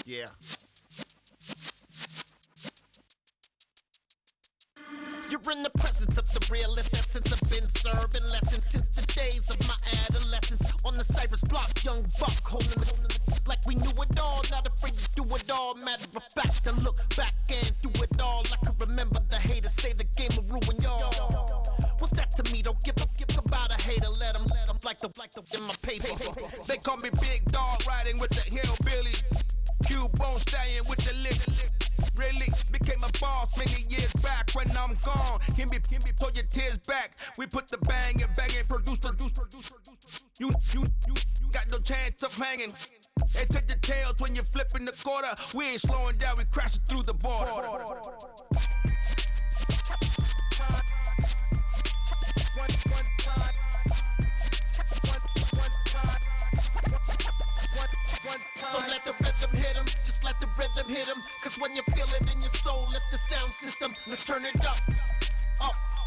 You're in the presence of the realest essence. I've been serving lessons since the days of my adolescence. On the Cypress block, young buck holding the like we knew it all. Not afraid to do it all. Matter of fact, to look back and do it all. I can remember the haters say the game will ruin y'all. What's that to me? Don't give about a hater. Let them like the in my paper. They call me Big Dog, riding with the hillbilly. Cube-bone stallion with the lip. Really became a boss many years back. When I'm gone, can be pull your tears back. We put the bang and produce. You got no chance of hanging. They take the tails when you're flipping the quarter. We ain't slowing down, we crashing through the border. So let the rhythm hit 'em, just let the rhythm hit 'em. Cause when you feel it in your soul, lift the sound system. Now turn it up,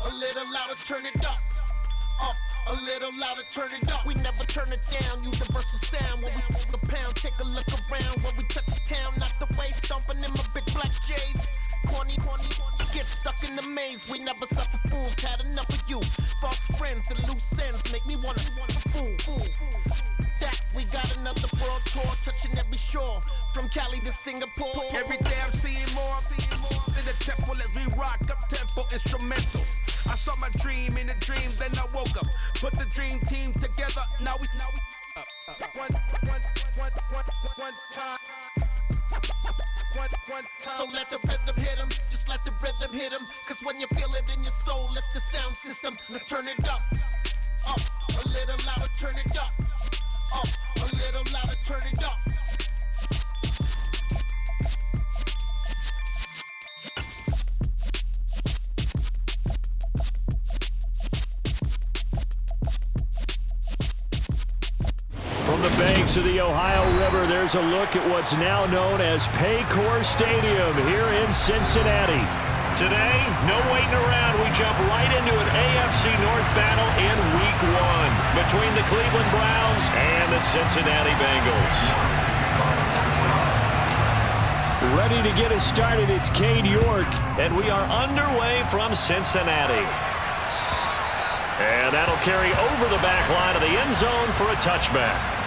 a little louder, turn it up, a little louder, turn it up. We never turn it down, universal sound. When we move the pound, take a look around. When we touch the town, not the way, stomping in my big black J's. Corny, get stuck in the maze. We never suffer fools, had enough of you. False friends and loose ends make me wanna fool. That we got another world tour, touching every shore, from Cali to Singapore. Every day I'm seeing more in the temple as we rock up tempo instrumental. I saw my dream in a dream, then I woke up. Put the dream team together, now we So let the rhythm hit 'em, just let the rhythm hit 'em. Cause when you feel it in your soul, lift the sound system. Now turn it up, a little louder, turn it up, a little louder, turn it up. From the banks of the Ohio River, there's a look at what's now known as Paycor Stadium here in Cincinnati. Today, no waiting around. We jump right into an AFC North battle in Week 1 between the Cleveland Browns and the Cincinnati Bengals. Ready to get us started, it's Cade York, and we are underway from Cincinnati. And that'll carry over the back line of the end zone for a touchback.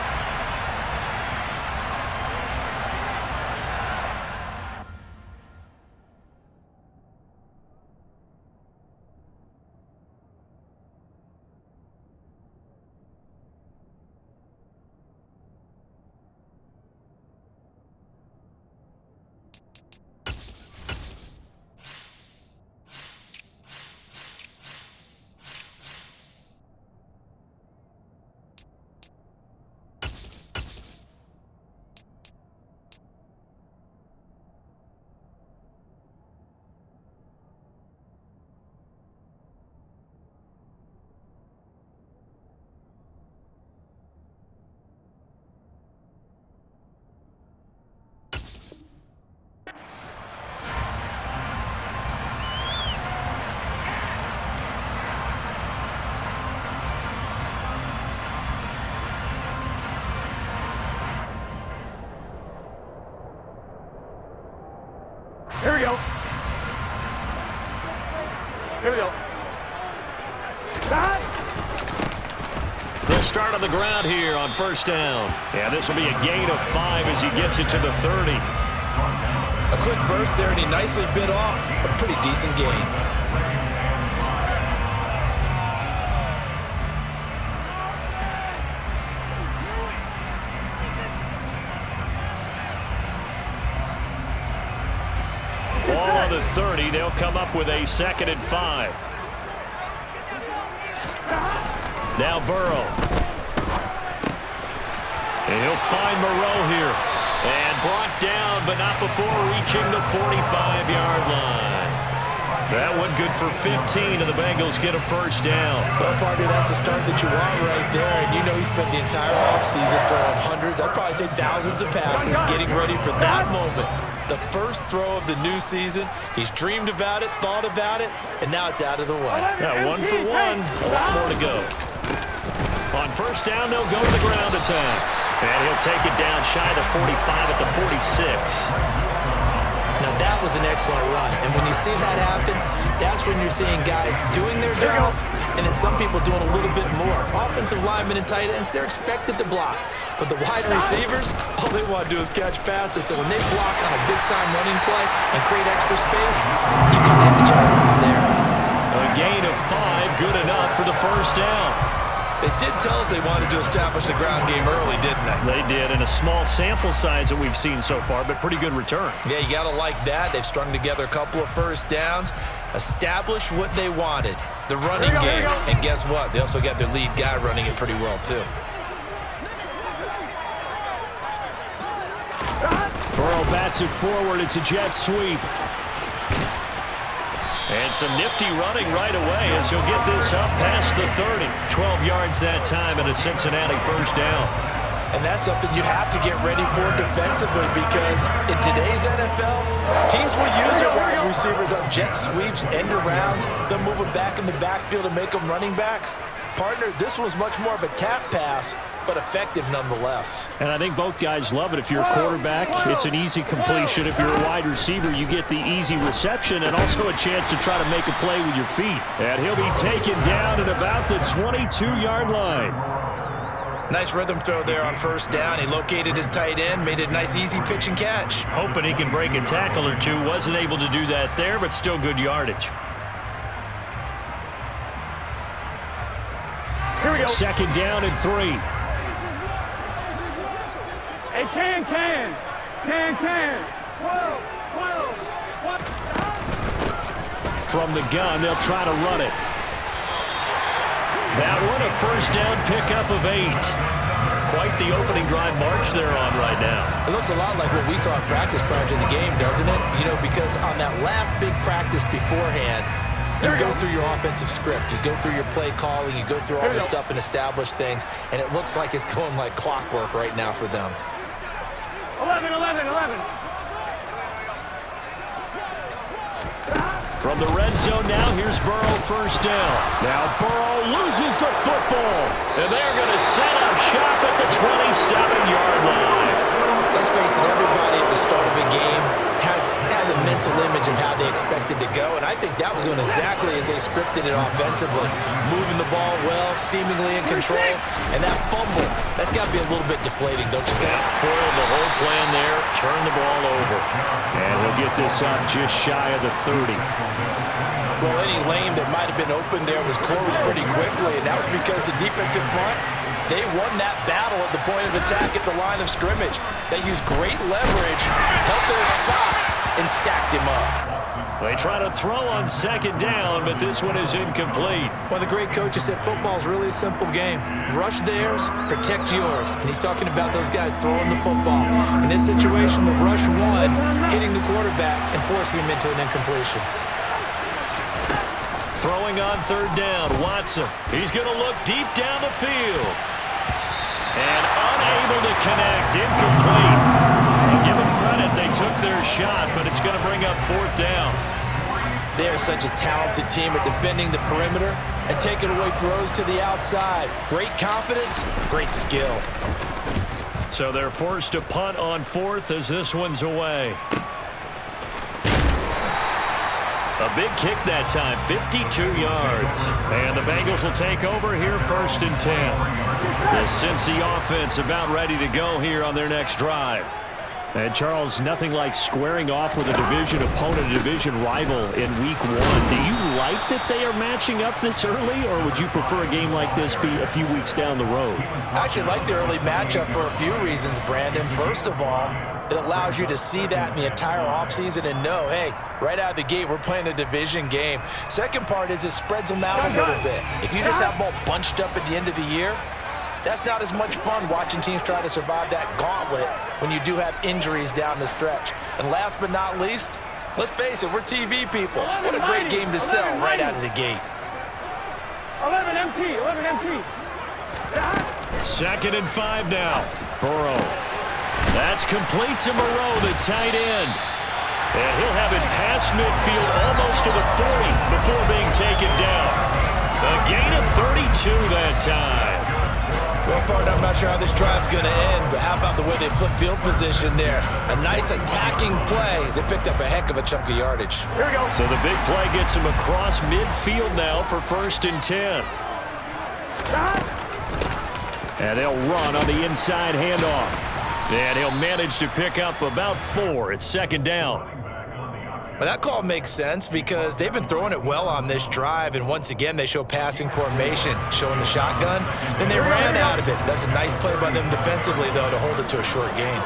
Here we go. They'll start on the ground here on first down. Yeah, this will be a gain of 5 as he gets it to the 30. A quick burst there, and he nicely bit off a pretty decent gain. Ball on the 30. They'll come up with a 2nd and 5. Now Burrow. And he'll find Moreau here. And brought down, but not before reaching the 45-yard line. That one good for 15, and the Bengals get a first down. Well, partner, that's the start that you want right there. And you know he spent the entire offseason throwing hundreds, I'd probably say thousands of passes, getting ready for that moment. The first throw of the new season. He's dreamed about it, thought about it, and now it's out of the way. Yeah, 1 for 1. A lot more to go. On first down, they'll go to the ground attack. And he'll take it down shy of the 45 at the 46. Now that was an excellent run, and when you see that happen, that's when you're seeing guys doing their job, and then some people doing a little bit more. Offensive linemen and tight ends, they're expected to block, but the wide receivers, all they want to do is catch passes, so when they block on a big-time running play and create extra space, you've got to have the jackpot there. A gain of 5, good enough for the first down. They did tell us they wanted to establish the ground game early, didn't they? They did, in a small sample size that we've seen so far, but pretty good return. Yeah, you got to like that. They've strung together a couple of first downs, established what they wanted, the running game. And guess what? They also got their lead guy running it pretty well, too. Burrow bats it forward. It's a jet sweep. And some nifty running right away as he'll get this up past the 30. 12 yards that time and a Cincinnati first down. And that's something you have to get ready for defensively, because in today's NFL, teams will use their wide receivers on jet sweeps, end arounds. They'll move them back in the backfield and make them running backs. Partner, this was much more of a tap pass, but effective nonetheless. And I think both guys love it. If you're a quarterback, it's an easy completion. If you're a wide receiver, you get the easy reception and also a chance to try to make a play with your feet. And he'll be taken down at about the 22-yard line. Nice rhythm throw there on first down. He located his tight end, made it a nice easy pitch and catch. Hoping he can break a tackle or two. Wasn't able to do that there, but still good yardage. Here we go. Second down and 3. Hey, can. 12. What? From the gun, they'll try to run it. That one, a first down pickup of 8. Quite the opening drive march they're on right now. It looks a lot like what we saw in practice prior to the game, doesn't it? You know, because on that last big practice beforehand, you go through your offensive script, you go through your play calling, you go through all this stuff and establish things, and it looks like it's going like clockwork right now for them. 11. From the red zone now, here's Burrow first down. Now Burrow loses the football, and they're going to set up shop at the 27-yard line. Let's face it, everybody at the start of a game has a mental image of how they expect it to go, and I think that was going exactly as they scripted it offensively. Moving the ball well, seemingly in control, and that fumble, that's got to be a little bit deflating, don't you think? Foiled the whole plan there, turn the ball over. And we'll get this up just shy of the 30. Well, any lane that might have been open there was closed pretty quickly, and that was because the defensive front, they won that battle at the point of attack at the line of scrimmage. They used great leverage, held their spot, and stacked him up. They try to throw on second down, but this one is incomplete. One of the great coaches said football is really a simple game. Rush theirs, protect yours. And he's talking about those guys throwing the football. In this situation, the rush one, hitting the quarterback and forcing him into an incompletion. Throwing on third down, Watson. He's going to look deep down the field. And unable to connect, incomplete. I'll give them credit, they took their shot, but it's going to bring up fourth down. They're such a talented team at defending the perimeter and taking away throws to the outside. Great confidence, great skill. So they're forced to punt on fourth as this one's away. A big kick that time, 52 yards. And the Bengals will take over here first and 10. The Cincy offense about ready to go here on their next drive. And Charles, nothing like squaring off with a division opponent, a division rival in week 1. Do you like that they are matching up this early, or would you prefer a game like this be a few weeks down the road? I actually like the early matchup for a few reasons, Brandon. First of all, it allows you to see that in the entire offseason and know, hey, right out of the gate, we're playing a division game. Second part is it spreads them out a little bit. If you just have them all bunched up at the end of the year, that's not as much fun watching teams try to survive that gauntlet when you do have injuries down the stretch. And last but not least, let's face it, we're TV people. What a great game to sell right out of the gate. 11 MT. Second and 5 now. Burrow. That's complete to Moreau, the tight end. And he'll have it past midfield almost to the 40 before being taken down. A gain of 32 that time. Well, partner, I'm not sure how this drive's going to end, but how about the way they flip field position there? A nice attacking play. They picked up a heck of a chunk of yardage. Here we go. So the big play gets him across midfield now for 1st and 10. And they'll run on the inside handoff. And he'll manage to pick up about 4. It's 2nd down. Well, that call makes sense because they've been throwing it well on this drive, and once again they show passing formation, showing the shotgun. Then they ran out of it. That's a nice play by them defensively, though, to hold it to a short gain.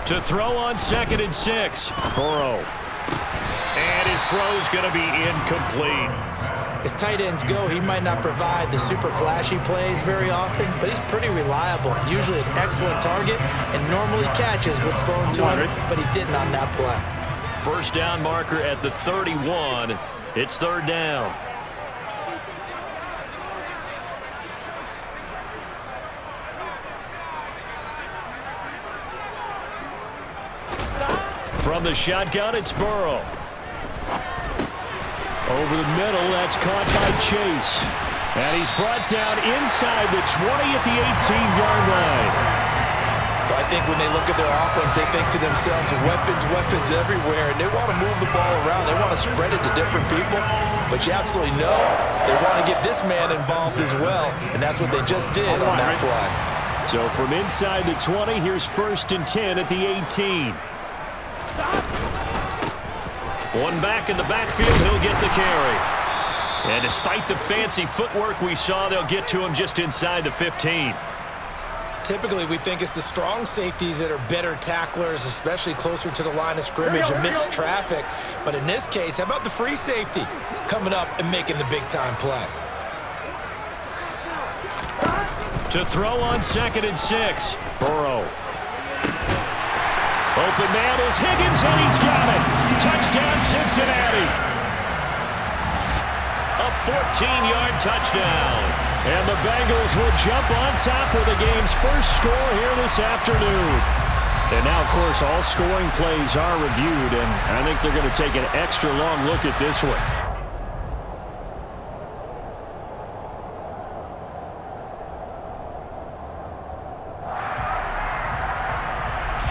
To throw on 2nd and 6. Burrow. And his throw's going to be incomplete. As tight ends go, he might not provide the super flashy plays very often, but he's pretty reliable, usually an excellent target, and normally catches what's thrown to him, but he didn't on that play. 1st down marker at the 31. It's 3rd down. From the shotgun, it's Burrow. Over the middle, that's caught by Chase. And he's brought down inside the 20 at the 18-yard line. Well, I think when they look at their offense, they think to themselves, weapons everywhere, and they want to move the ball around. They want to spread it to different people, but you absolutely know they want to get this man involved as well, and that's what they just did on that play. So from inside the 20, here's 1st and 10 at the 18. One back in the backfield, he'll get the carry. And despite the fancy footwork we saw, they'll get to him just inside the 15. Typically, we think it's the strong safeties that are better tacklers, especially closer to the line of scrimmage amidst traffic. But in this case, how about the free safety coming up and making the big-time play? To throw on 2nd and 6. Burrow. Open man is Higgins, and he's got it. Touchdown, Cincinnati. A 14-yard touchdown. And the Bengals will jump on top with the game's first score here this afternoon. And now, of course, all scoring plays are reviewed, and I think they're going to take an extra long look at this one.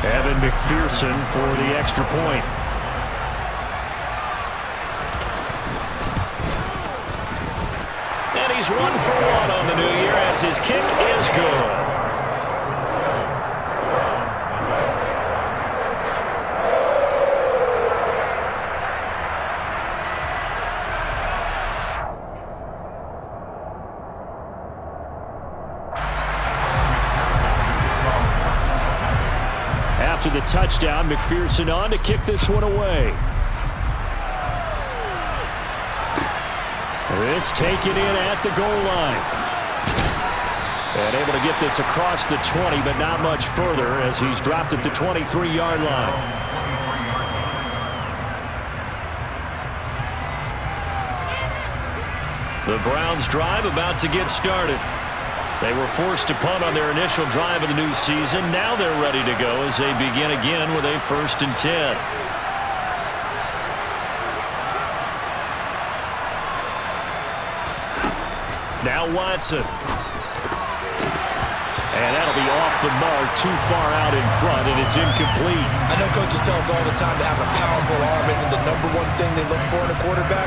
Evan McPherson for the extra point. And he's 1 for 1 on the new year as his kick is good. After the touchdown, McPherson on to kick this one away. This taken in at the goal line. And able to get this across the 20, but not much further as he's dropped at the 23-yard line. The Browns drive about to get started. They were forced to punt on their initial drive of the new season. Now they're ready to go as they begin again with a 1st and 10. Now Watson. And that'll be off the mark, too far out in front, and it's incomplete. I know coaches tell us all the time that having a powerful arm isn't the #1 thing they look for in a quarterback.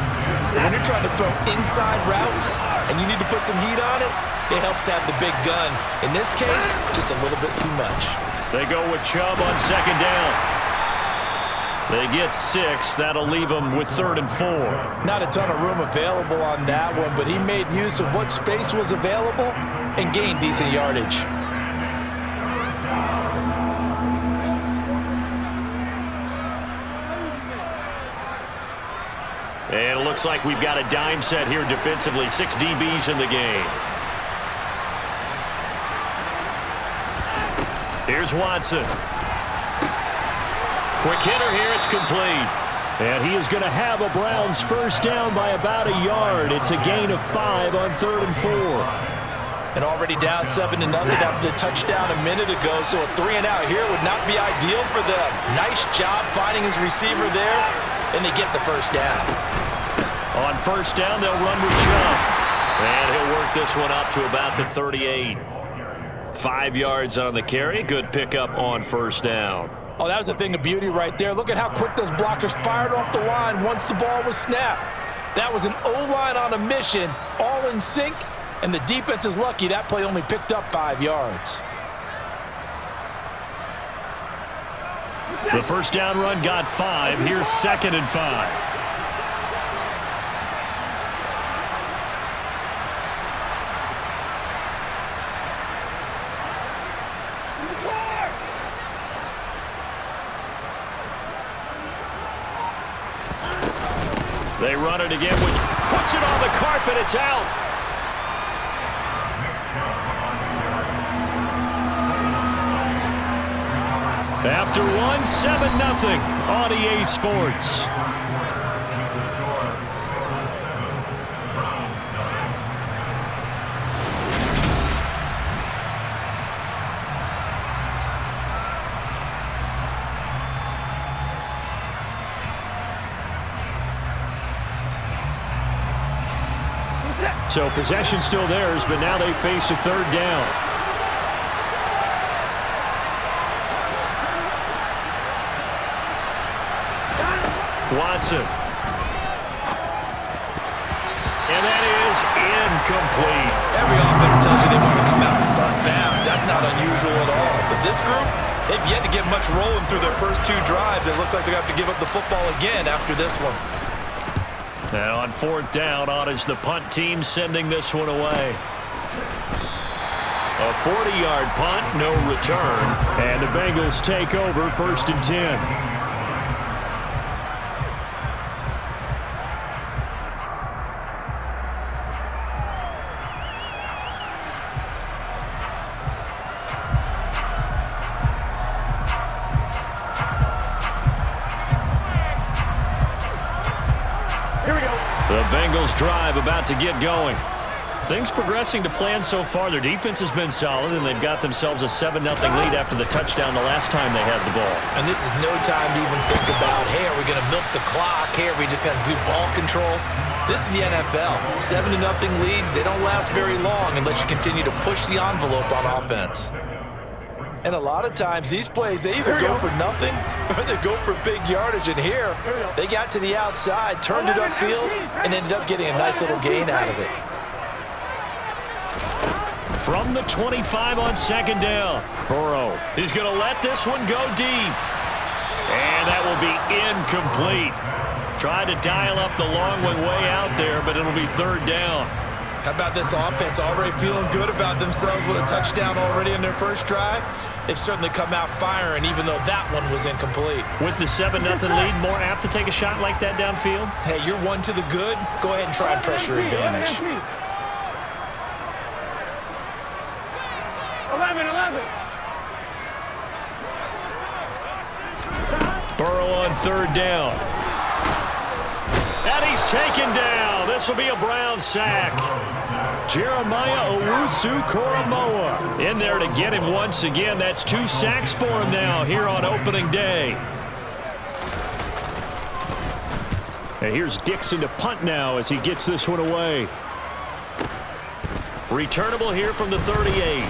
But when you're trying to throw inside routes and you need to put some heat on it, it helps have the big gun. In this case, just a little bit too much. They go with Chubb on 2nd down. They get 6. That'll leave them with 3rd and 4. Not a ton of room available on that one, but he made use of what space was available and gained decent yardage. And it looks like we've got a dime set here defensively. 6 DBs in the game. Here's Watson. Quick hitter here. It's complete. And he is going to have a Browns first down by about a yard. It's a gain of 5 on 3rd and 4. And already down 7-0 after the touchdown a minute ago, so a 3-and-out here would not be ideal for them. Nice job finding his receiver there, and they get the first down. On first down, they'll run with Chubb. And he'll work this one up to about the 38. 5 yards on the carry. Good pickup on first down. Oh, that was a thing of beauty right there. Look at how quick those blockers fired off the line once the ball was snapped. That was an O-line on a mission, all in sync, and the defense is lucky that play only picked up 5 yards. The first down run got 5. Here's 2nd and 5. They run it again, which puts it on the carpet. It's out. After one, 7-0 on EA Sports. So possession still theirs, but now they face a third down. Watson. And that is incomplete. Every offense tells you they want to come out and start fast. That's not unusual at all. But this group, they've yet to get much rolling through their first 2 drives. It looks like they have to give up the football again after this one. And on 4th down, on is the punt team sending this one away. A 40-yard punt, no return. And the Bengals take over 1st and 10. The Bengals drive about to get going. Things progressing to plan so far. Their defense has been solid, and they've got themselves a 7-0 lead after the touchdown the last time they had the ball. And this is no time to even think about, hey, are we going to milk the clock? Hey, are we just going to do ball control? This is the NFL. 7-0 leads, they don't last very long unless you continue to push the envelope on offense. And a lot of times, these plays, they either go for nothing or they go for big yardage. And here, they got to the outside, turned it upfield, and ended up getting a nice little gain out of it. From the 25 on 2nd down, Burrow is going to let this one go deep. And that will be incomplete. Tried to dial up the long one way out there, but it'll be 3rd down. How about this offense already feeling good about themselves with a touchdown already in their first drive? They've certainly come out firing, even though that one was incomplete. With the 7-0 lead, more apt to take a shot like that downfield? Hey, you're one to the good. Go ahead and try and pressure advantage. 11. Burrow on 3rd down. And he's taken down. This will be a Brown sack. Jeremiah Owusu-Koramoah in there to get him once again. That's 2 sacks for him now here on opening day. And here's Dixon to punt now as he gets this one away. Returnable here from the 38.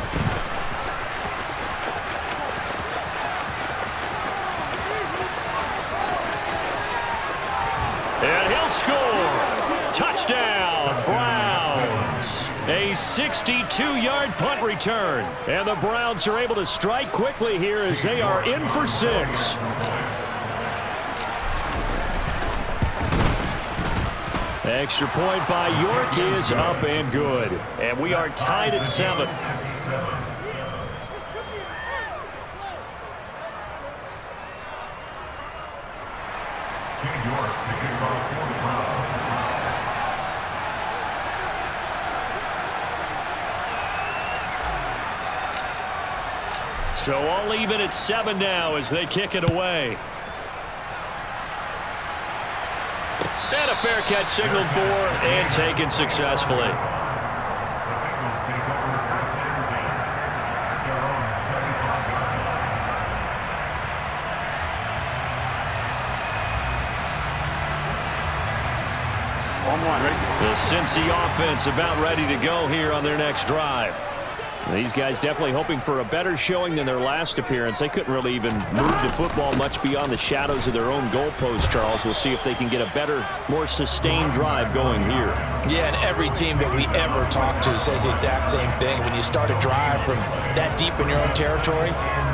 And he'll score. Touchdown, Browns. A 62-yard punt return. And the Browns are able to strike quickly here as they are in for 6. Extra point by York is up and good. And we are tied at 7. So all even at 7 now as they kick it away. And a fair catch signaled for and taken successfully. The Cincy offense about ready to go here on their next drive. These guys definitely hoping for a better showing than their last appearance. They couldn't really even move the football much beyond the shadows of their own goalpost, Charles. We'll see if they can get a better, more sustained drive going here. Yeah, and every team that we ever talk to says the exact same thing. When you start a drive from that deep in your own territory,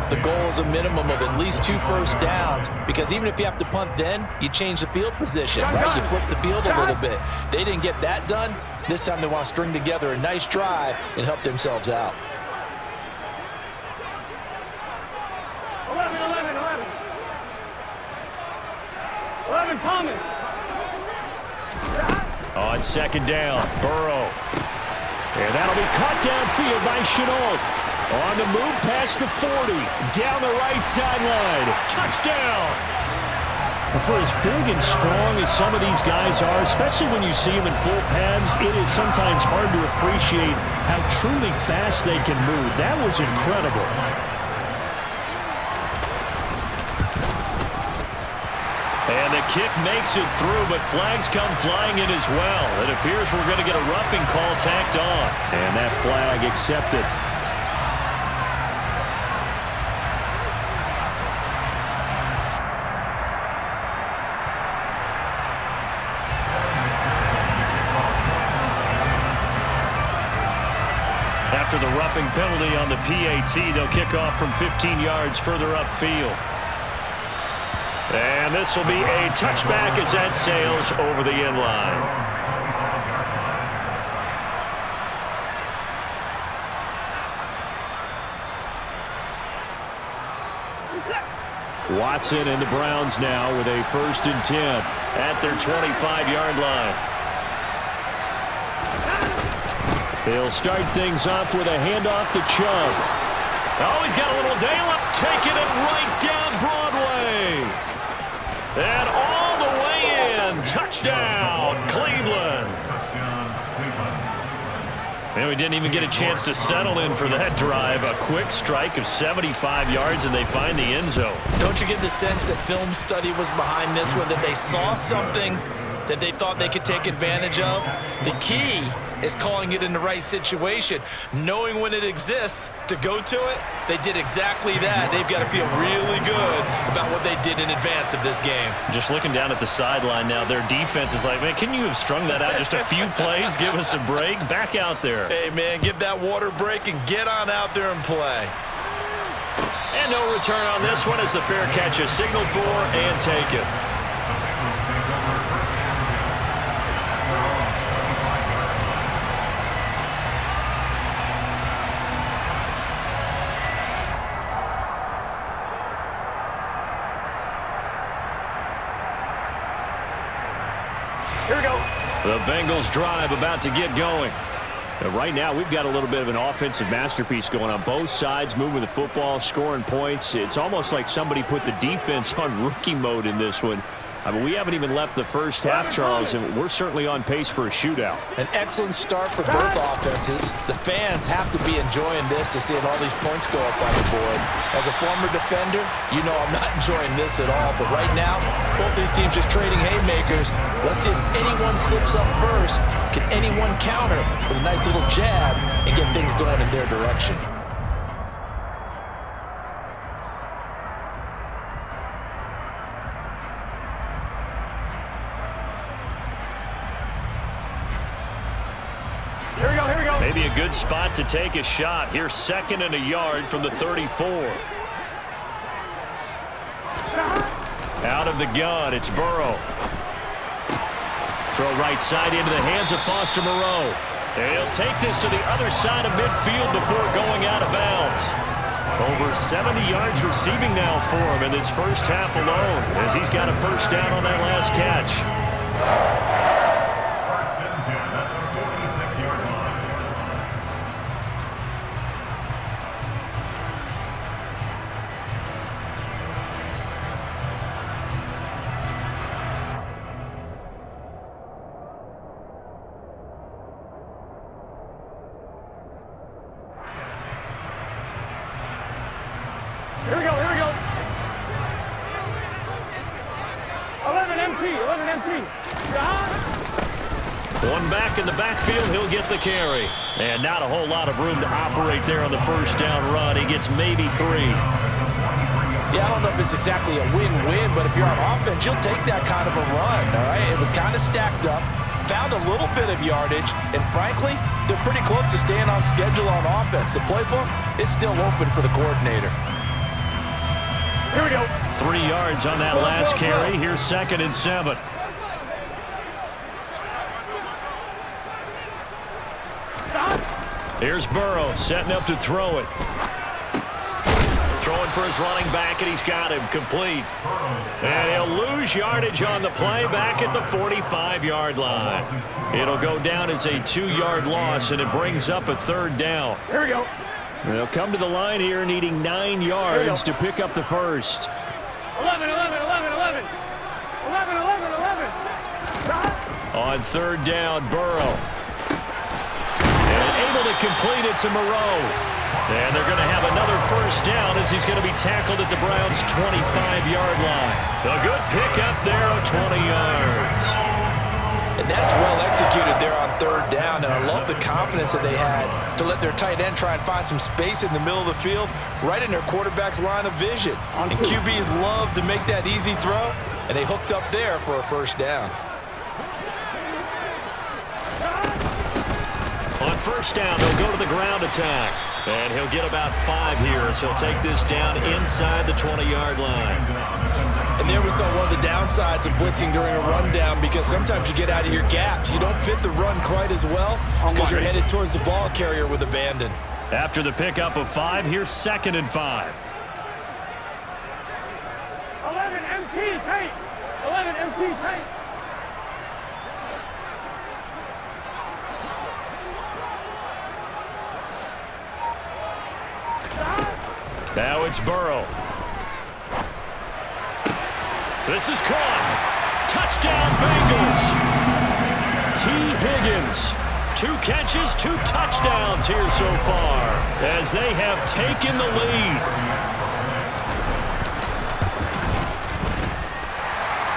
the goal is a minimum of at least 2 first downs, because even if you have to punt then, you change the field position, right? You flip the field a little bit. They didn't get that done. This time they want to string together a nice drive and help themselves out. 11, Thomas. On second down, Burrow. And that'll be caught downfield by Chenault. On the move past the 40, down the right sideline. Touchdown! For as big and strong as some of these guys are, especially when you see them in full pads, it is sometimes hard to appreciate how truly fast they can move. That was incredible. And the kick makes it through, but flags come flying in as well. It appears we're going to get a roughing call tacked on. And that flag accepted. After the roughing penalty on the PAT, they'll kick off from 15 yards further upfield. And this will be a touchback as that sails over the end line. Watson and the Browns now with a 1st and 10 at their 25-yard line. They'll start things off with a handoff to Chubb. Oh, he's got a little Dale up, taking it right down Broadway. And all the way in. Touchdown, Cleveland. And we didn't even get a chance to settle in for that drive. A quick strike of 75 yards, and they find the end zone. Don't you get the sense that film study was behind this one, that they saw something that they thought they could take advantage of? The key is calling it in the right situation, knowing when it exists to go to it. They did exactly that. They've got to feel really good about what they did in advance of this game. Just looking down at the sideline now, their defense is like, man, can you have strung that out just a few plays? Give us a break. Back out there. Hey, man, give that water break and get on out there and play. And no return on this one as the fair catch is signaled for and taken. Here we go. The Bengals drive about to get going. And right now, we've got a little bit of an offensive masterpiece going on both sides, moving the football, scoring points. It's almost like somebody put the defense on rookie mode in this one. I mean, we haven't even left the first half, Charles, and we're certainly on pace for a shootout. An excellent start for both offenses. The fans have to be enjoying this to seeing all these points go up on the board. As a former defender, you know I'm not enjoying this at all. But right now, both these teams just trading haymakers. Let's see if anyone slips up first. Can anyone counter with a nice little jab and get things going in their direction? Maybe a good spot to take a shot. Here's 2nd and a yard from the 34. Out of the gun, it's Burrow. Throw right side into the hands of Foster Moreau. He'll take this to the other side of midfield before going out of bounds. Over 70 yards receiving now for him in this first half alone, as he's got a 1st down on that last catch. Here we go. 11 MT. One back in the backfield, he'll get the carry. And not a whole lot of room to operate there on the first down run. He gets maybe 3. Yeah, I don't know if it's exactly a win-win, but if you're on offense, you'll take that kind of a run, all right? It was kind of stacked up, found a little bit of yardage, and frankly, they're pretty close to staying on schedule on offense. The playbook is still open for the coordinator. Here we go. 3 yards on that last carry. Here's 2nd and 7. Here's Burrow setting up to throw it. Throwing for his running back, and he's got him complete. And he'll lose yardage on the play back at the 45-yard line. It'll go down as a 2-yard loss, and it brings up a 3rd down. Here we go. They'll come to the line here needing 9 yards to pick up the first. 11, 11, 11, 11. 11, 11, 11. On 3rd down, Burrow. And able to complete it to Moreau. And they're going to have another first down as he's going to be tackled at the Browns' 25-yard line. A good pickup there of 20 yards. And that's well executed there on 3rd down, and I love the confidence that they had to let their tight end try and find some space in the middle of the field, right in their quarterback's line of vision. And QBs love to make that easy throw, and they hooked up there for a first down. On first down, they'll go to the ground attack. And he'll get about 5 here, so he'll take this down inside the 20-yard line. And there we saw one of the downsides of blitzing during a rundown, because sometimes you get out of your gaps. You don't fit the run quite as well because you're headed towards the ball carrier with abandon. After the pickup of 5, here's 2nd and 5. 11 MT tight. 11 MT tight. Now it's Burrow. This is caught. Touchdown, Bengals. T. Higgins. 2 catches, 2 touchdowns here so far as they have taken the lead.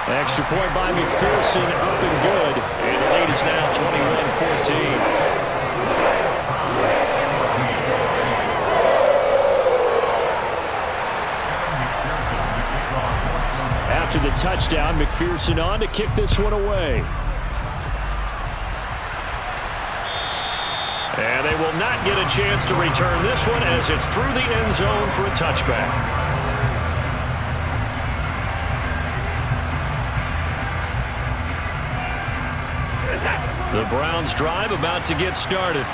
Extra point by McPherson, up and good. And the lead is now 21-14. After the touchdown, McPherson on to kick this one away. And they will not get a chance to return this one as it's through the end zone for a touchback. The Browns drive about to get started.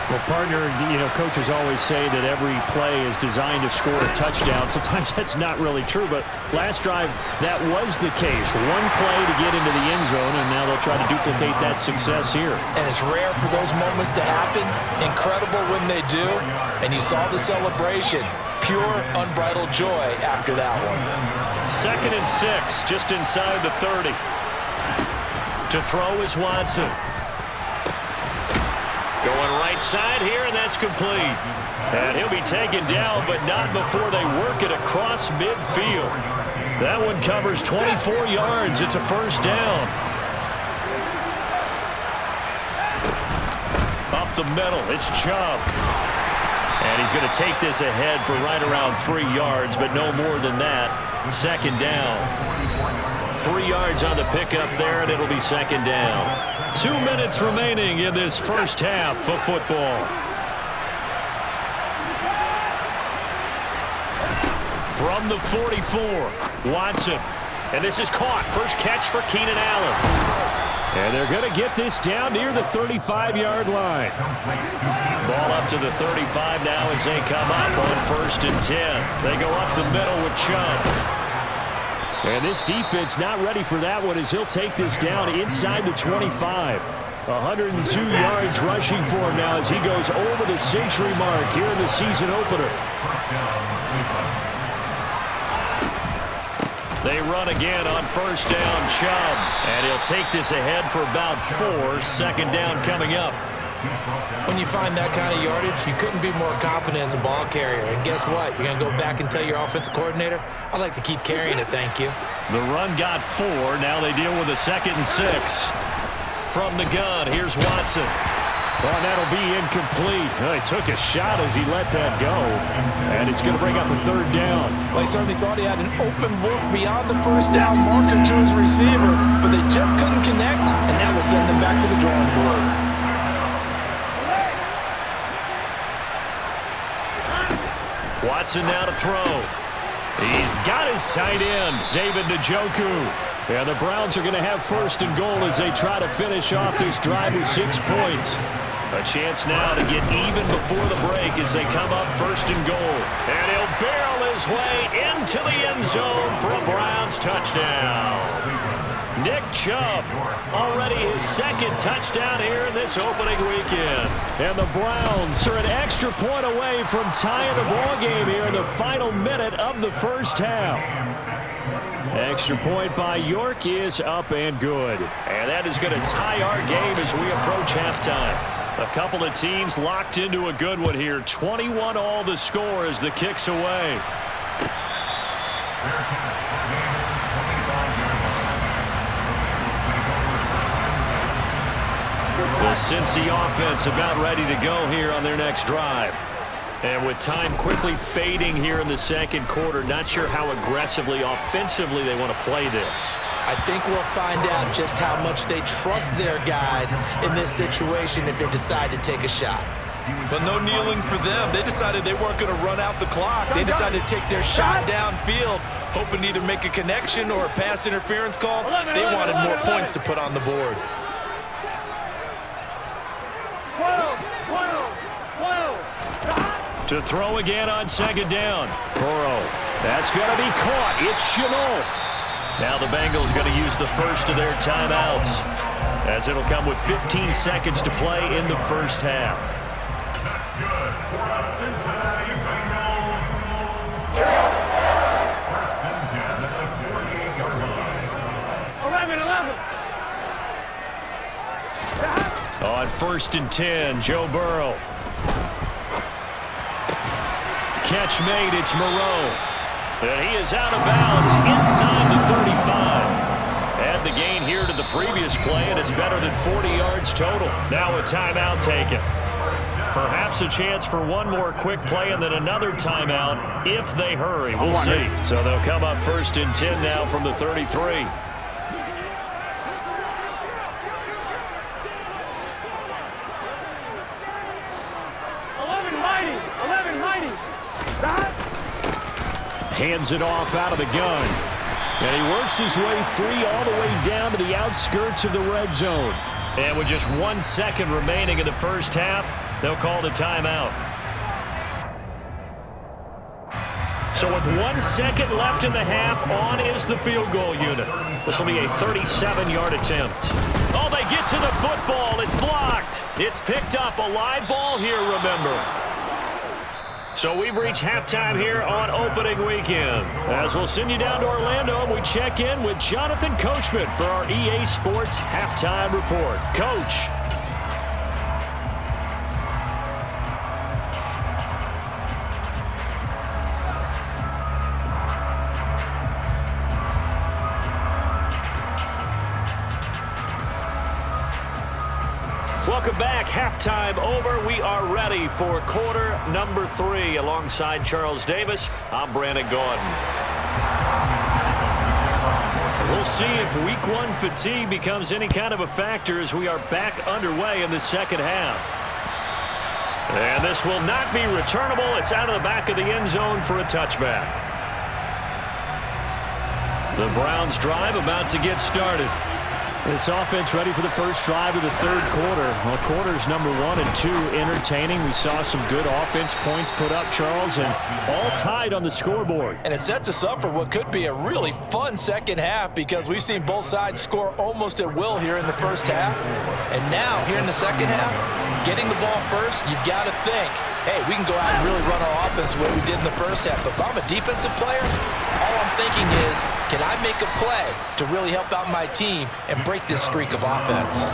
Well, partner, coaches always say that every play is designed to score a touchdown. Sometimes that's not really true, but last drive, that was the case. One play to get into the end zone, and now they'll try to duplicate that success here. And it's rare for those moments to happen. Incredible when they do. And you saw the celebration. Pure, unbridled joy after that one. 2nd and 6, just inside the 30. To throw is Watson. Going right side here, and that's complete. And he'll be taken down, but not before they work it across midfield. That one covers 24 yards. It's a first down. Up the middle, it's Chubb. And he's going to take this ahead for right around 3 yards, but no more than that. 2nd down. 3 yards on the pickup there, and it'll be 2nd down. 2 minutes remaining in this first half of football. From the 44, Watson. And this is caught. First catch for Keenan Allen. And they're going to get this down near the 35-yard line. Ball up to the 35 now as they come up on 1st and 10. They go up the middle with Chubb. And this defense not ready for that one as he'll take this down inside the 25. 102 yards rushing for him now as he goes over the century mark here in the season opener. They run again on 1st down, Chubb. And he'll take this ahead for about 4. 2nd down coming up. When you find that kind of yardage, you couldn't be more confident as a ball carrier. And guess what? You're going to go back and tell your offensive coordinator, I'd like to keep carrying it, thank you. The run got 4. Now they deal with a 2nd and 6. from the gun. Here's Watson. Oh, and that'll be incomplete. He took a shot as he let that go. And it's going to bring up a third down. Well, he certainly thought he had an open look beyond the first down marker to his receiver, but they just couldn't connect, and that will send them back to the drawing board. Watson now to throw. He's got his tight end, David Njoku. And the Browns are going to have first and goal as they try to finish off this drive with 6 points. A chance now to get even before the break as they come up first and goal. And he'll barrel his way into the end zone for a Browns touchdown. Nick Chubb, already his second touchdown here in this opening weekend. And the Browns are an extra point away from tying the ball game here in the final minute of the first half. Extra point by York is up and good. And that is going to tie our game as we approach halftime. A couple of teams locked into a good one here. 21-all the score as the kick's away. The Cincy offense about ready to go here on their next drive. And with time quickly fading here in the second quarter, not sure how aggressively, offensively they want to play this. I think we'll find out just how much they trust their guys in this situation if they decide to take a shot. But no kneeling for them. They decided they weren't going to run out the clock. They decided to take their shot downfield, hoping to either make a connection or a pass interference call. They wanted more points to put on the board. To throw again on second down. Burrow. That's going to be caught. It's Shenault. Now the Bengals going to use the first of their timeouts, as it'll come with 15 seconds to play in the first half. On 1st and 10, Joe Burrow. Catch made, it's Moreau. And he is out of bounds inside the 35. Add the gain here to the previous play, and it's better than 40 yards total. Now a timeout taken. Perhaps a chance for one more quick play and then another timeout if they hurry. We'll see. So they'll come up 1st and 10 now from the 33. Hands it off out of the gun. And he works his way free all the way down to the outskirts of the red zone. And with just 1 second remaining in the first half, they'll call the timeout. So with 1 second left in the half, on is the field goal unit. This will be a 37-yard attempt. Oh, they get to the football. It's blocked. It's picked up. A live ball here, remember. So we've reached halftime here on opening weekend. As we'll send you down to Orlando, and we check in with Jonathan Coachman for our EA Sports Halftime Report. Coach. Welcome back. Halftime over. We are ready for quarter number 3. Alongside Charles Davis, I'm Brandon Gordon. We'll see if week 1 fatigue becomes any kind of a factor as we are back underway in the second half. And this will not be returnable. It's out of the back of the end zone for a touchback. The Browns drive about to get started. This offense ready for the first drive of the third quarter. Well, quarters number 1 and 2 entertaining. We saw some good offense points put up, Charles, and all tied on the scoreboard. And it sets us up for what could be a really fun second half because we've seen both sides score almost at will here in the first half. And now, here in the second half, getting the ball first, you've got to think, hey, we can go out and really run our offense the way we did in the first half. But if I'm a defensive player, all I'm thinking is, can I make a play to really help out my team and break this streak of offense?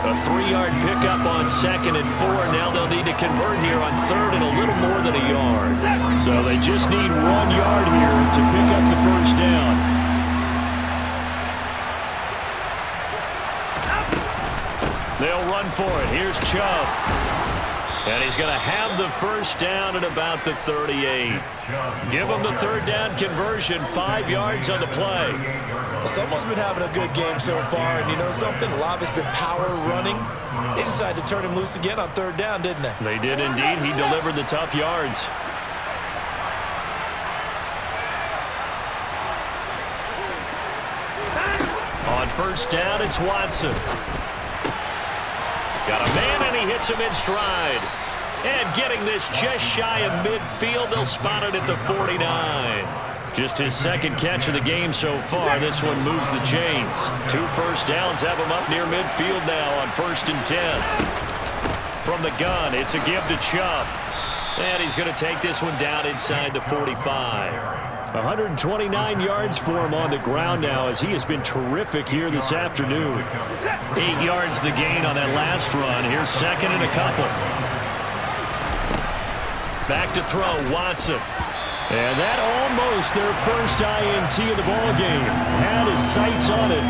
A 3-yard pickup on 2nd and 4. Now they'll need to convert here on 3rd and a little more than a yard. So they just need 1 yard here to pick up the first down. run for it. Here's Chubb. And he's going to have the first down at about the 38. Give him the third down conversion, 5 yards on the play. Well, someone's been having a good game so far, and you know something? A lot of it's been power running. They decided to turn him loose again on third down, didn't they? They did indeed. He delivered the tough yards. On first down, it's Watson. Got a man, and he hits him in stride. And getting this just shy of midfield, they'll spot it at the 49. Just his second catch of the game so far. This one moves the chains. 2 first downs have him up near midfield now on 1st and 10. From the gun, it's a give to Chubb. And he's going to take this one down inside the 45. 129 yards for him on the ground now as he has been terrific here this afternoon. 8 yards the gain on that last run. Here's second and a couple. Back to throw, Watson. And that almost their first INT of the ballgame. Had his sights on it,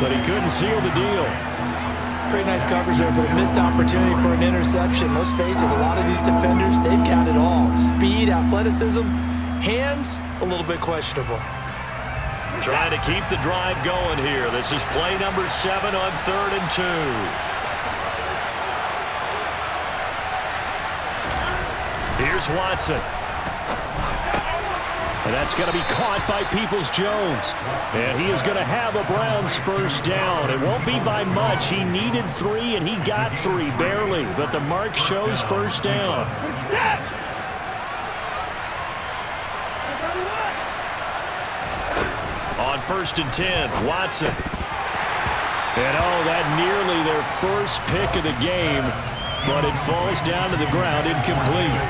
but he couldn't seal the deal. Pretty nice coverage there, but a missed opportunity for an interception. Let's face it, a lot of these defenders, they've got it all. Speed, athleticism, hands, a little bit questionable. Trying to keep the drive going here. This is play number 7 on 3rd and 2. Here's Watson. And that's going to be caught by Peoples-Jones. And he is going to have a Browns first down. It won't be by much. He needed 3, and he got 3, barely. But the mark shows first down. On 1st and 10, Watson. And that nearly their first pick of the game. But it falls down to the ground, incomplete.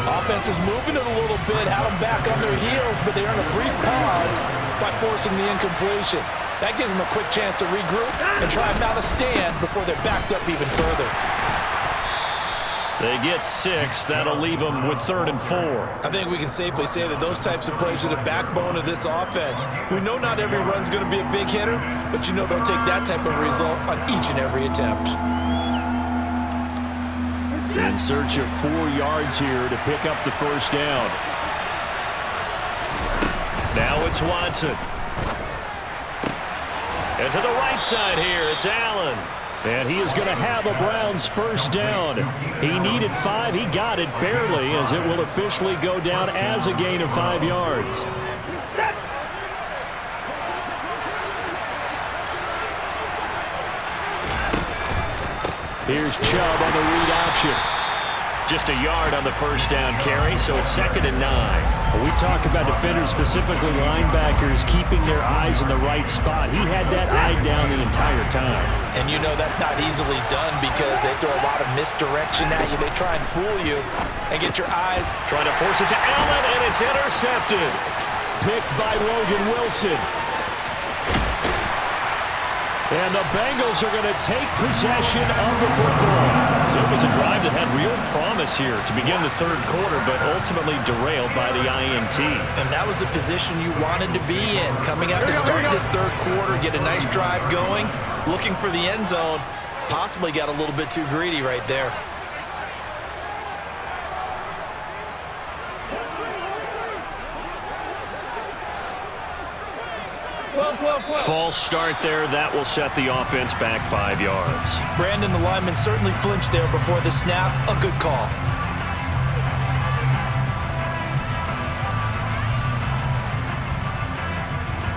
Offense was moving it a little bit, had them back on their heels, but they earned a brief pause by forcing the incompletion. That gives them a quick chance to regroup and try and mount a stand before they're backed up even further. They get 6. That'll leave them with 3rd and 4. I think we can safely say that those types of plays are the backbone of this offense. We know not every run's going to be a big hitter, but you know they'll take that type of result on each and every attempt. In search of 4 yards here to pick up the first down. Now it's Watson. And to the right side here, it's Allen. And he is going to have a Browns first down. He needed 5. He got it barely, as it will officially go down as a gain of 5 yards. Here's Chubb on the read option. Just a yard on the first down carry, so it's 2nd and 9. When we talk about defenders, specifically linebackers, keeping their eyes in the right spot. He had that eye down the entire time. And you know that's not easily done because they throw a lot of misdirection at you. They try and fool you and get your eyes. Trying to force it to Allen, and it's intercepted. Picked by Logan Wilson. And the Bengals are going to take possession of the football. So it was a drive that had real promise here to begin the 3rd quarter, but ultimately derailed by the INT. And that was the position you wanted to be in. Coming out to start this 3rd quarter, get a nice drive going, looking for the end zone. Possibly got a little bit too greedy right there. False start there. That will set the offense back 5 yards. Brandon, the lineman, certainly flinched there before the snap. A good call.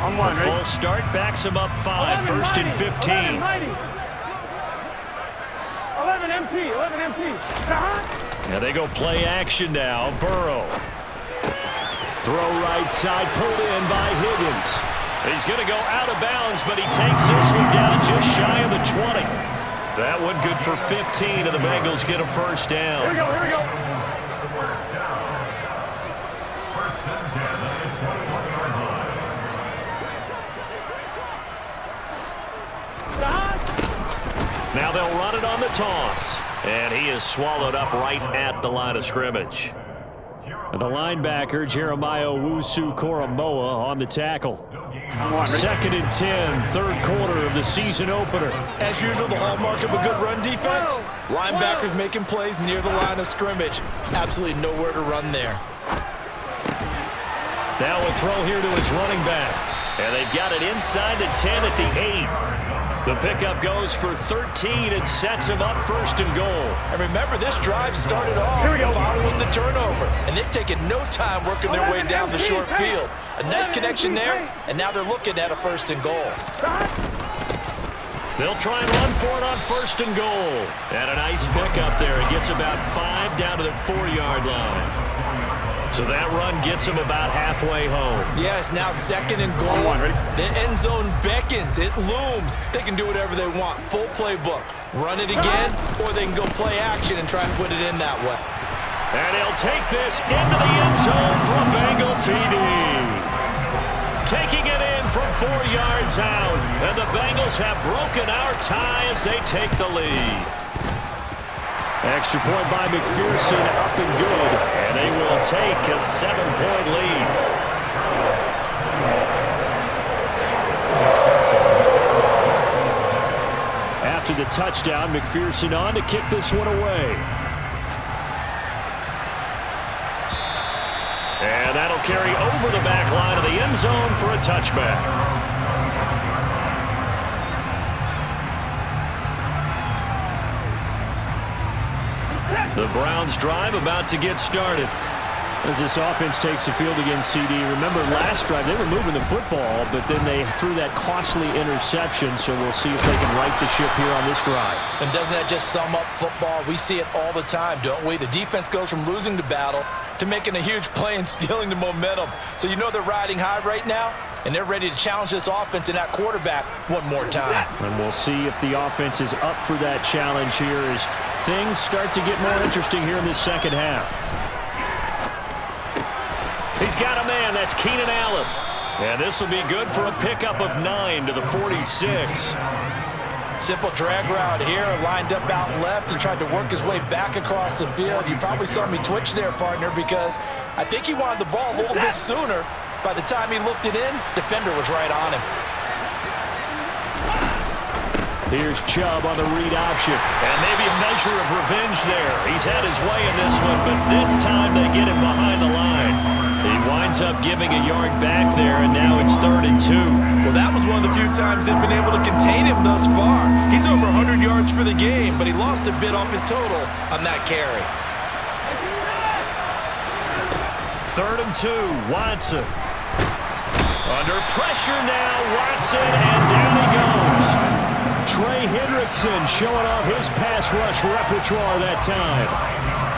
A false start backs him up 5. 1st and 15. 11 empty. Now they go play action now. Burrow. Throw right side, pulled in by Higgins. He's going to go out of bounds, but he takes this one down just shy of the 20. That one good for 15, and the Bengals get a first down. Here we go. Now they'll run it on the toss, and he is swallowed up right at the line of scrimmage. The linebacker, Jeremiah Owusu-Koramoah, on the tackle. Second and 10, third quarter of the season opener. As usual, the hallmark of a good run defense, linebackers making plays near the line of scrimmage. Absolutely nowhere to run there. Now a throw here to his running back. And they've got it inside the 10 at the 8. The pickup goes for 13 and sets him up first and goal. And remember, this drive started off following the turnover, and they've taken no time working their way down the short field. A nice connection there, and now they're looking at a first and goal. They'll try and run for it on first and goal. And a nice pickup there. It gets about 5 down to the 4-yard line. So that run gets him about halfway home. Yes, now second and goal. The end zone beckons. It looms. They can do whatever they want. Full playbook. Run it again, or they can go play action and try and put it in that way. And he'll take this into the end zone for a Bengal TD. Taking it in from 4 yards out. And the Bengals have broken our tie as they take the lead. Extra point by McPherson, up and good. And they will take a 7-point lead. After the touchdown, McPherson on to kick this one away. And that'll carry over the back line of the end zone for a touchback. The Browns drive about to get started. As this offense takes the field against CD. Remember last drive they were moving the football, but then they threw that costly interception, so we'll see if they can right the ship here on this drive. And doesn't that just sum up football? We see it all the time, don't we? The defense goes from losing the battle to making a huge play and stealing the momentum. So you know they're riding high right now, and they're ready to challenge this offense and that quarterback one more time. And we'll see if the offense is up for that challenge here as things start to get more interesting here in this second half. He's got a man. That's Keenan Allen. And this will be good for a pickup of 9 to the 46. Simple drag route here, lined up out left and tried to work his way back across the field. You probably saw me twitch there, partner, because I think he wanted the ball a little bit sooner. By the time he looked it in, defender was right on him. Here's Chubb on the read option. And maybe a measure of revenge there. He's had his way in this one, but this time they get him behind the line. He winds up giving a yard back there, and now it's 3rd and 2. Well, that was one of the few times they've been able to contain him thus far. He's over 100 yards for the game, but he lost a bit off his total on that carry. 3rd and 2, Watson. Under pressure now, Watson, and down he goes. Trey Hendrickson showing off his pass rush repertoire that time.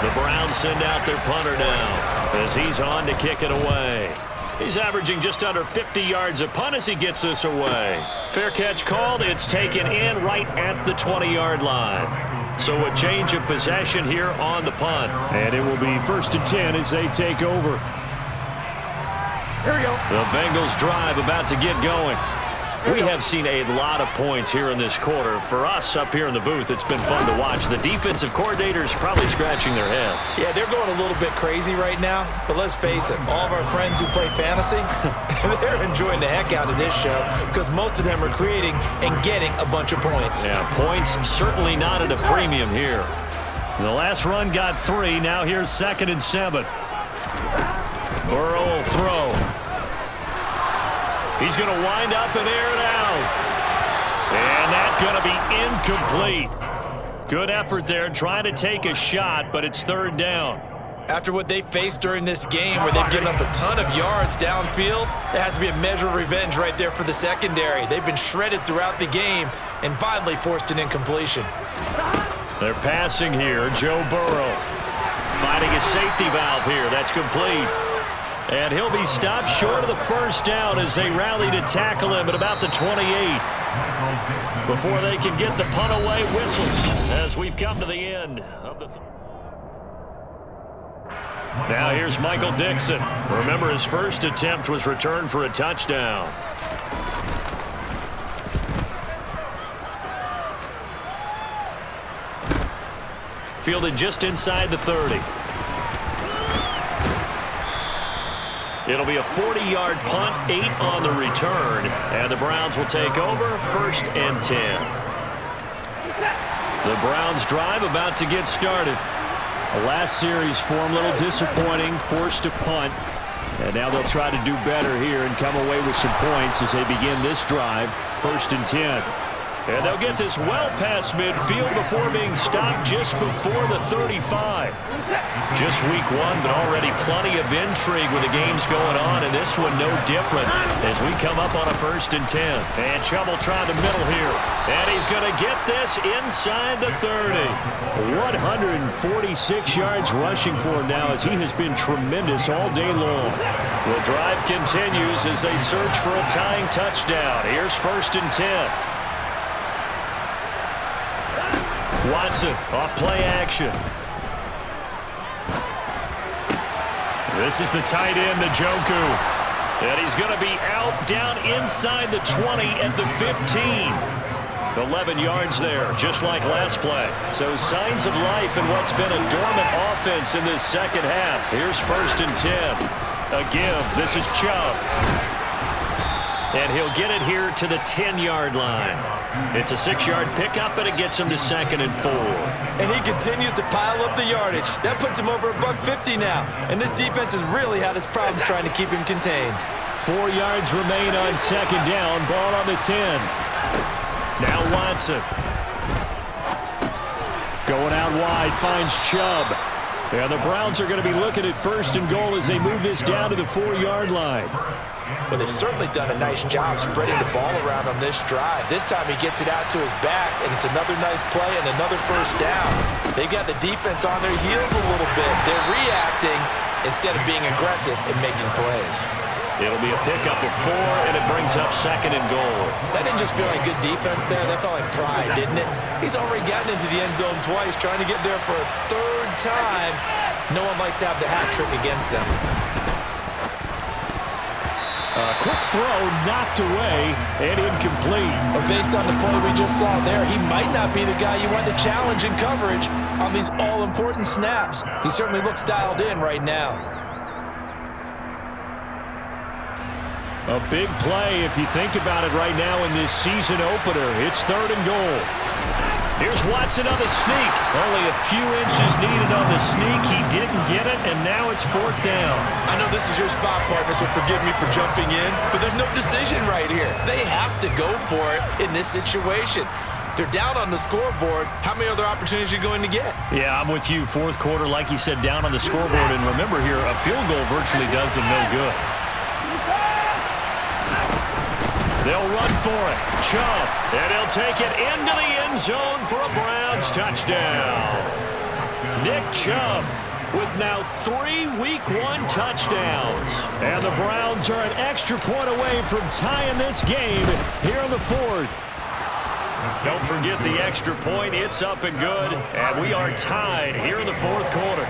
The Browns send out their punter now as he's on to kick it away. He's averaging just under 50 yards a punt as he gets this away. Fair catch called. It's taken in right at the 20-yard line. So a change of possession here on the punt. And it will be 1st and 10 as they take over. Here we go. The Bengals drive about to get going. We have seen a lot of points here in this quarter. For us up here in the booth, it's been fun to watch. The defensive coordinators probably scratching their heads. Yeah, they're going a little bit crazy right now. But let's face it, all of our friends who play fantasy, they're enjoying the heck out of this show because most of them are creating and getting a bunch of points. Yeah, points certainly not at a premium here. The last run got 3. Now here's 2nd and 7. Burrow will throw. He's going to wind up and air it out. And that's going to be incomplete. Good effort there trying to take a shot, but it's 3rd down. After what they faced during this game where they've given up a ton of yards downfield, there has to be a measure of revenge right there for the secondary. They've been shredded throughout the game and finally forced an incompletion. They're passing here. Joe Burrow finding a safety valve here. That's complete. And he'll be stopped short of the 1st down as they rally to tackle him at about the 28. Before they can get the punt away, whistles as we've come to the end of the... Now here's Michael Dixon. Remember, his first attempt was returned for a touchdown. Fielded just inside the 30. It'll be a 40-yard punt, 8 on the return, and the Browns will take over, 1st and 10. The Browns drive about to get started. The last series for them, a little disappointing, forced to punt. And now they'll try to do better here and come away with some points as they begin this drive, 1st and 10. And they'll get this well past midfield before being stopped just before the 35. Just week 1, but already plenty of intrigue with the games going on, and this one no different as we come up on a 1st and 10. And Chubb will try the middle here. And he's going to get this inside the 30. 146 yards rushing for him now as he has been tremendous all day long. The drive continues as they search for a tying touchdown. Here's 1st and 10. Watson off play action. This is the tight end, Njoku. And he's going to be out down inside the 20 at the 15. 11 yards there, just like last play. So signs of life in what's been a dormant offense in this second half. Here's 1st and 10. A give. This is Chubb. And he'll get it here to the 10-yard line. It's a 6-yard pickup, and it gets him to 2nd and 4. And he continues to pile up the yardage. That puts him over $150 now. And this defense has really had its problems trying to keep him contained. 4 yards remain on 2nd down. Ball on the 10. Now Watson. Going out wide, finds Chubb. And the Browns are going to be looking at 1st and goal as they move this down to the 4-yard line. Well, they've certainly done a nice job spreading the ball around on this drive. This time he gets it out to his back, and it's another nice play and another 1st down. They've got the defense on their heels a little bit. They're reacting instead of being aggressive and making plays. It'll be a pickup of 4, and it brings up 2nd and goal. That didn't just feel like good defense there. That felt like pride, didn't it? He's already gotten into the end zone twice, trying to get there for a 3rd time. No one likes to have the hat trick against them. A quick throw knocked away and incomplete. But based on the play we just saw there, he might not be the guy you want to challenge in coverage on these all-important snaps. He certainly looks dialed in right now. A big play if you think about it right now in this season opener. It's 3rd and goal. Here's Watson on the sneak. Only a few inches needed on the sneak. He didn't get it, and now it's 4th down. I know this is your spot, partner, so forgive me for jumping in, but there's no decision right here. They have to go for it in this situation. They're down on the scoreboard. How many other opportunities are you going to get? Yeah, I'm with you. 4th quarter, like you said, down on the scoreboard. And remember here, a field goal virtually does them no good. They'll run for it. Chubb. And he'll take it into the end zone for a Browns touchdown. Nick Chubb with now 3 Week 1 touchdowns. And the Browns are an extra point away from tying this game here in the 4th. Don't forget the extra point. It's up and good. And we are tied here in the 4th quarter.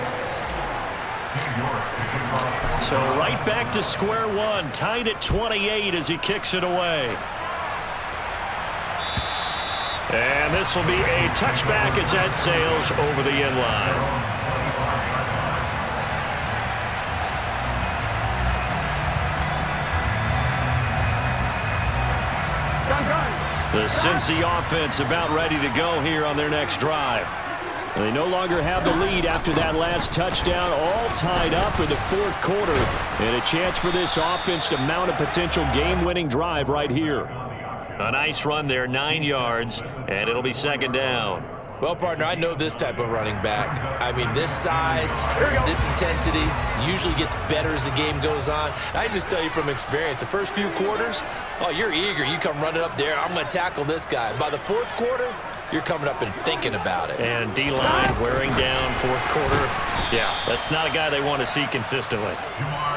So right back to square one, tied at 28 as he kicks it away. And this will be a touchback as that sails over the end line. The Cincy offense about ready to go here on their next drive. They no longer have the lead after that last touchdown, all tied up in the 4th quarter. And a chance for this offense to mount a potential game-winning drive right here. A nice run there, 9 yards, and it'll be 2nd down. Well, partner, I know this type of running back. I mean, this size, this intensity usually gets better as the game goes on. I just tell you from experience, the first few quarters, oh, you're eager. You come running up there, I'm going to tackle this guy. By the 4th quarter, you're coming up and thinking about it. And D-line wearing down 4th quarter. Yeah, that's not a guy they want to see consistently.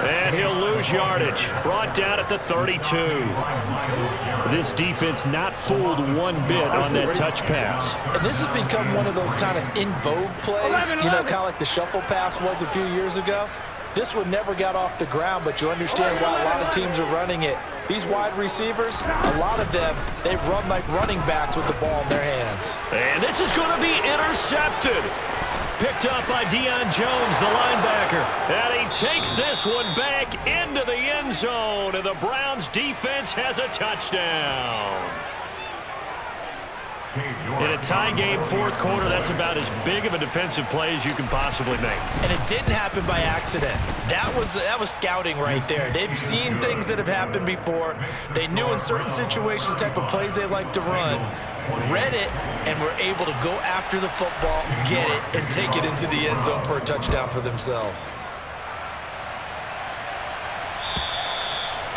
And he'll lose yardage. Brought down at the 32. This defense not fooled one bit on that touch pass. And this has become one of those kind of in vogue plays, you know, kind of like the shuffle pass was a few years ago. This one never got off the ground, but you understand why a lot of teams are running it. These wide receivers, a lot of them, they run like running backs with the ball in their hands. And this is going to be intercepted. Picked up by Deion Jones, the linebacker. And he takes this one back into the end zone, and the Browns defense has a touchdown. In a tie game fourth quarter, that's about as big of a defensive play as you can possibly make. And it didn't happen by accident. That was scouting right there. They've seen things that have happened before. They knew in certain situations the type of plays they like to run, read it, and were able to go after the football, get it, and take it into the end zone for a touchdown for themselves.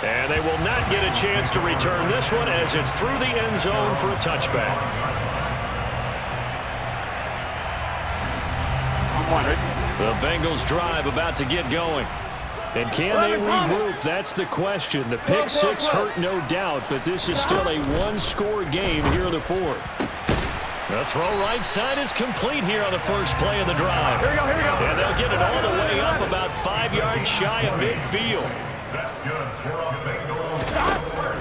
And they will not get a chance to return this one as it's through the end zone for a touchback. The Bengals drive about to get going. And can they regroup? That's the question. The pick six hurt, no doubt, but this is still a one-score game here in the fourth. The throw right side is complete here on the first play of the drive. Here we go. And they'll get it all the way up about 5 yards shy of midfield.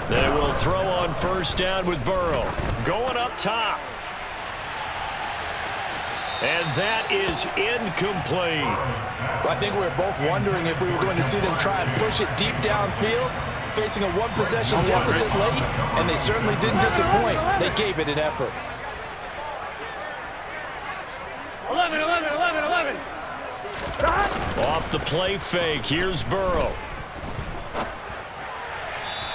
They will throw on first down with Burrow. Going up top. And that is incomplete. Well, I think we were both wondering if we were going to see them try and push it deep downfield, facing a one-possession deficit late, and they certainly didn't disappoint. They gave it an effort. 11. Off the play fake, here's Burrow.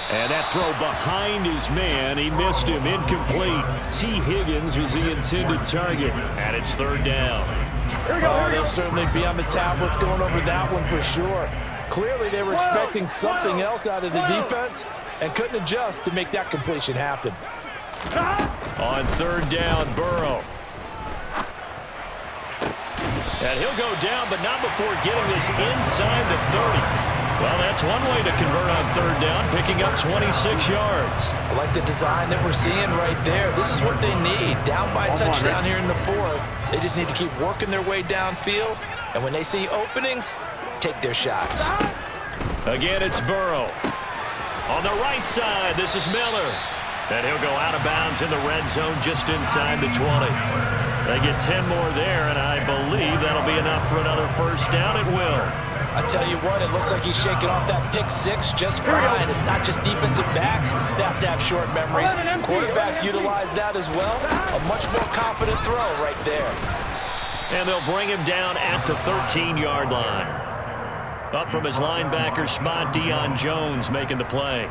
And that throw behind his man, he missed him, incomplete. T. Higgins was the intended target, and it's third down. They'll certainly be on the tablets going over that one for sure. Clearly they were expecting something else out of the defense and couldn't adjust to make that completion happen. On third down, Burrow. And he'll go down, but not before getting this inside the 30. Well, that's one way to convert on third down, picking up 26 yards. I like the design that we're seeing right there. This is what they need. Down by a touchdown here in the fourth. They just need to keep working their way downfield. And when they see openings, take their shots. Again, it's Burrow. On the right side, this is Miller. And he'll go out of bounds in the red zone just inside the 20. They get 10 more there, and I believe that'll be enough for another first down. It will. I tell you what, it looks like he's shaking off that pick six just fine. It's not just defensive backs. They have to have short memories. Quarterbacks utilize that as well. A much more confident throw right there. And they'll bring him down at the 13-yard line. Up from his linebacker spot, Deion Jones making the play.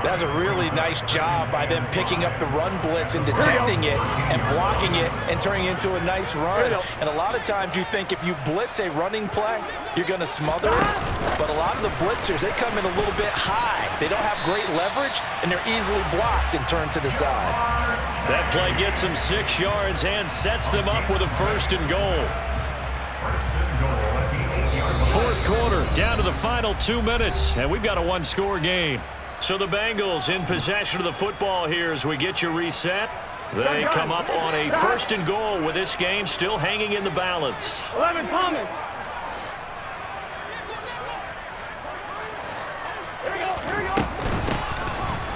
That's a really nice job by them picking up the run blitz and detecting it and blocking it and turning it into a nice run. And a lot of times you think if you blitz a running play, you're going to smother it. But a lot of the blitzers, they come in a little bit high. They don't have great leverage, and they're easily blocked and turned to the side. That play gets them 6 yards and sets them up with a first and goal. Fourth quarter, down to the final 2 minutes, and we've got a one-score game. So the Bengals in possession of the football here as we get you reset. They come up on a first and goal with this game still hanging in the balance. 11 Thomas.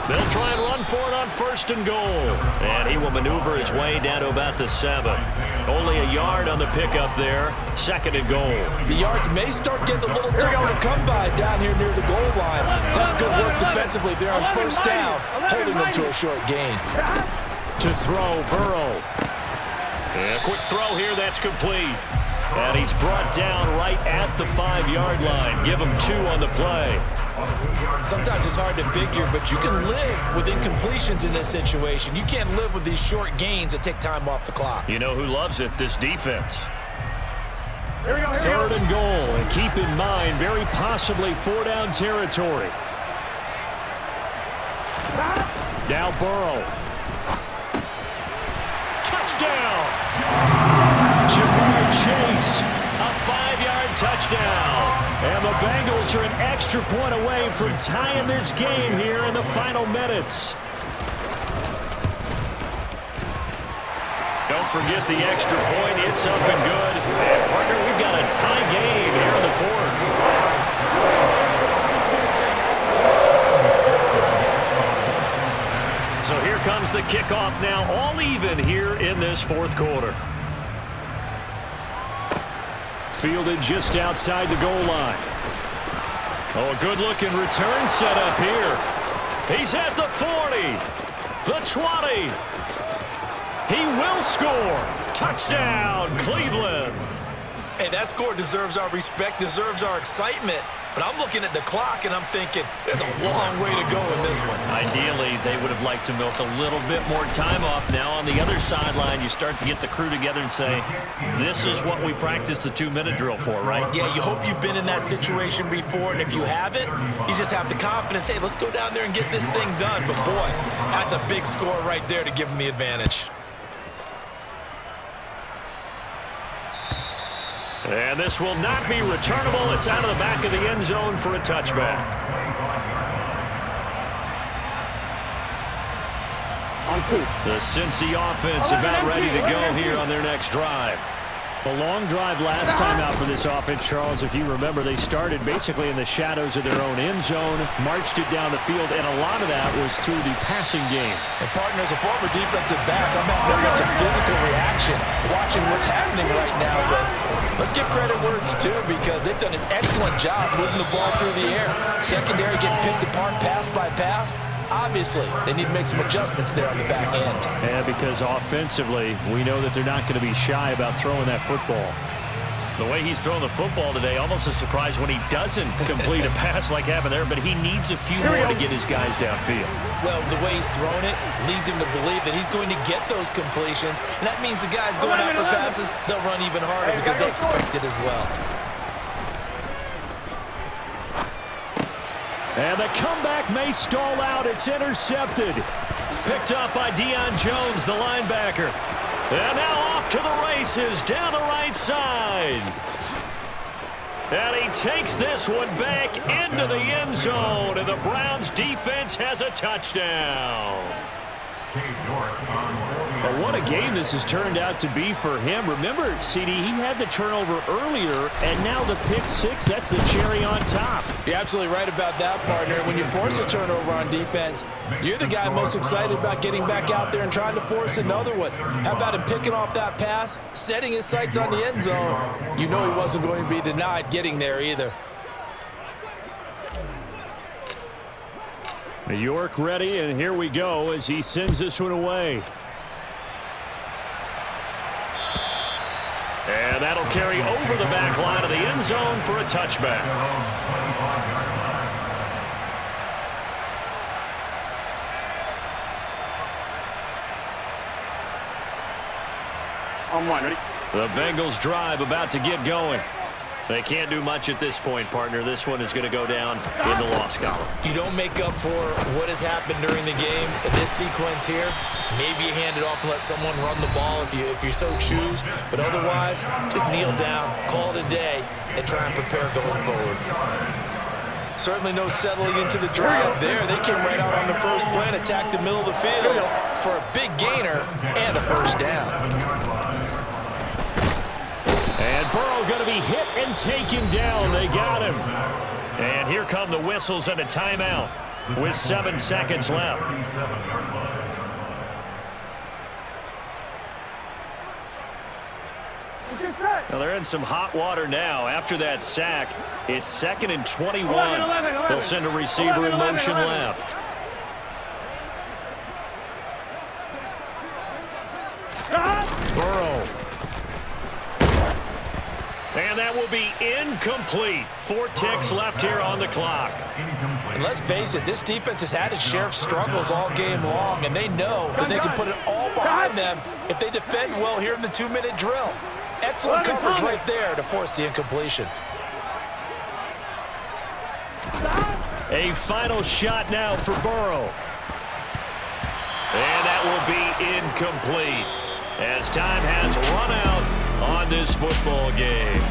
They'll try and run for it on first and goal. And he will maneuver his way down to about the 7. Only a yard on the pickup there. Second and goal. The yards may start getting a little tougher to come by down here near the goal line. That's good work defensively there on first down, holding them to a short gain. To throw, Burrow. And a quick throw here, that's complete. And he's brought down right at the 5-yard line. Give him 2 on the play. Sometimes it's hard to figure, but you can live with incompletions in this situation. You can't live with these short gains that take time off the clock. You know who loves it? This defense. Third and goal, and keep in mind, very possibly 4-down territory. Now Burrow. Touchdown! Jamar Chase, a 5-yard touchdown. And the Bengals are an extra point away from tying this game here in the final minutes. Don't forget the extra point. It's up and good. And, partner, we've got a tie game here in the fourth. So here comes the kickoff now, all even here in this fourth quarter. fielded just outside the goal line. Oh, a good-looking return set up here. He's at the 40, the 20. He will score. Touchdown, Cleveland. Hey, that score deserves our respect, deserves our excitement. But I'm looking at the clock, and I'm thinking there's a long way to go in this one. Ideally, they would have liked to milk a little bit more time off. Now on the other sideline, you start to get the crew together and say, this is what we practiced the 2-minute drill for, right? Yeah, you hope you've been in that situation before, and if you haven't, you just have the confidence, hey, let's go down there and get this thing done. But, boy, that's a big score right there to give them the advantage. And this will not be returnable. It's out of the back of the end zone for a touchback. The Cincy offense about ready to go here on their next drive. A long drive last time out for this offense, Charles. If you remember, they started basically in the shadows of their own end zone, marched it down the field, and a lot of that was through the passing game. And, partner, as a former defensive back, I'm not very much a physical reaction watching what's happening right now. But let's give credit where it's due because they've done an excellent job moving the ball through the air. Secondary getting picked apart pass by pass. Obviously, they need to make some adjustments there on the back end. Yeah, because offensively, we know that they're not going to be shy about throwing that football. The way he's throwing the football today, almost a surprise when he doesn't complete a pass like happened there, but he needs a few more to get his guys downfield. Well, the way he's thrown it leads him to believe that he's going to get those completions, and that means the guys going out for passes, they'll run even harder because they expect it as well. And the comeback may stall out. It's intercepted. Picked up by Deion Jones, the linebacker. And now off to the races down the right side. And he takes this one back into the end zone. And the Browns defense has a touchdown. But what a game this has turned out to be for him. Remember, CD, he had the turnover earlier, and now the pick six, that's the cherry on top. You're absolutely right about that, partner. When you force a turnover on defense, you're the guy most excited about getting back out there and trying to force another one. How about him picking off that pass, setting his sights on the end zone? You know he wasn't going to be denied getting there either. York ready, and here we go as he sends this one away. And that'll carry over the back line of the end zone for a touchback. On one, ready? The Bengals drive about to get going. They can't do much at this point, partner. This one is going to go down in the loss column. You don't make up for what has happened during the game in this sequence here. Maybe you hand it off and let someone run the ball if you so choose. But otherwise, just kneel down, call it a day, and try and prepare going forward. Certainly no settling into the drive there. They came right out on the first play and attacked the middle of the field for a big gainer and a first down. And Burrow going to be hit and taken down. They got him. And here come the whistles and a timeout with 7 seconds left. Well, they're in some hot water now. After that sack, it's 2nd and 21. They'll send a receiver in motion left. Burrow. And that will be incomplete. 4 ticks left here on the clock. And let's face it, this defense has had its share of struggles all game long, and they know that they can put it all behind them if they defend well here in the 2-minute drill. Excellent coverage right there to force the incompletion. A final shot now for Burrow. And that will be incomplete as time has run out on this football game.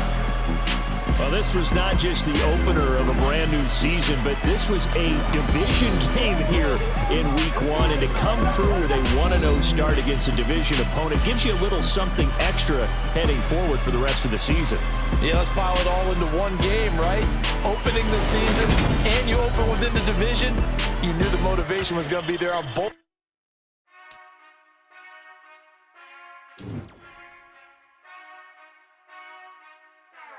Well, this was not just the opener of a brand new season, but this was a division game here in week 1. And to come through with a 1-0 start against a division opponent gives you a little something extra heading forward for the rest of the season. Yeah, let's pile it all into one game, right? Opening the season, and you open within the division. You knew the motivation was going to be there on both.